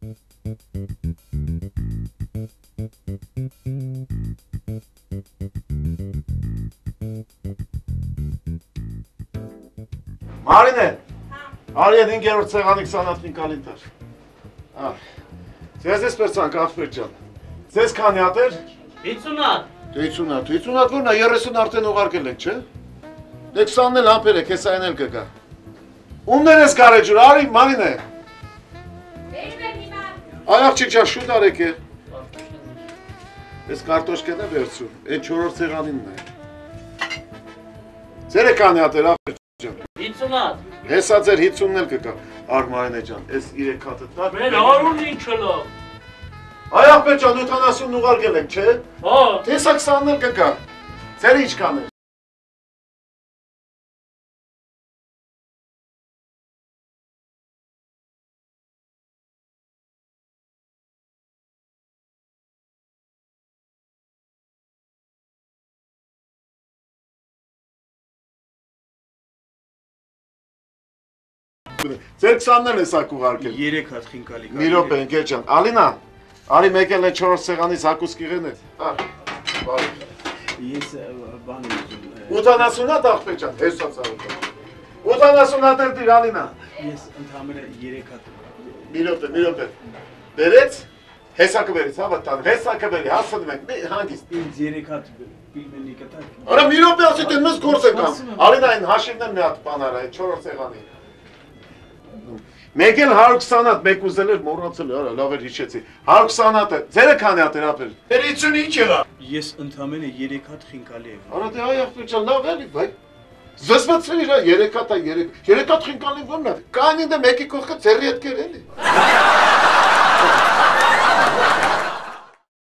Մարինե, արի են 5-րդ սեղանի 25 կալիտր։ Ձեզ ես պերցան, կախվեր ջան։ Ձեզ քանի հատ էր։ 50 հատ։ 50 հատ, 50 հատ որն է, 30 արդեն ուղարկել ենք, չէ։ Դե 20-ն էլ համբեր եք, հես այն էլ կգա։ Ումներ ես գարեջուր, արի, Մարինե։ Այ աղջիկ ջան, շուտ արեք է։ Ես կարտոշկեն է վերցում, այն 4-րդ սեղանինն է։ Ձերը քանի հատ էր, աղջիկ ջան։ 50 հատ։ Հեսա ձեր 50-ն էլ կգա։ Ար Մարինե ջան, այս 3 հատը տար։ Մեր հարուն ինչը լավ։ Այ աղջիկ ջան, 70-ն ուղարկել ենք, չէ։ Հա։ Հեսա 20-ն էլ կգա։ Ձերը ինչքան է։ Ձեր 20-ն էլ ես ակ ուղարկել։ 3 հատ խինկալի։ Մի րոպե, ընկեր ջան։ Ալինա, արի մեկել է 4 սեղանից հակուսկիղեն է։ Ես բան եմ ուզում։ 80 հատ աղջիկ ջան, հեսա ծառը։ 80 հատ էլ դիր Ալինա։ Ես ընդհանրապես 3 հատ։ Մի րոպե։ Բերեց, հեսա կբերից, հա վտան, հեսա կբերի, հասնում ենք, հանգիստ։ Ինձ 3 հատ պիլմենի կտակ։ Արա մի րոպե ասի դեն մեզ գործ ենք ամ։ Ալինա այն հաշիվն էլ մի հատ բան արա, այդ 4 սեղանի։ Մեկ էլ 120 հատ, մեկ ուզել էր մոռացել, արա, լավ էր հիշեցի։ 120 հատ է, ձերը քանի հատ էր ապեր։ 55 եղա։ Ես ընդհանրապես 3 հատ խինկալի եմ։ Արա դե այ աղջիկ ջան, լավ էլի, բայ։ Զսվացրի իրա 3 հատ է, 3 հատ խինկալի ո՞մն է։ Կանին դե մեկի կողքը ձերի հետ կեր էլի։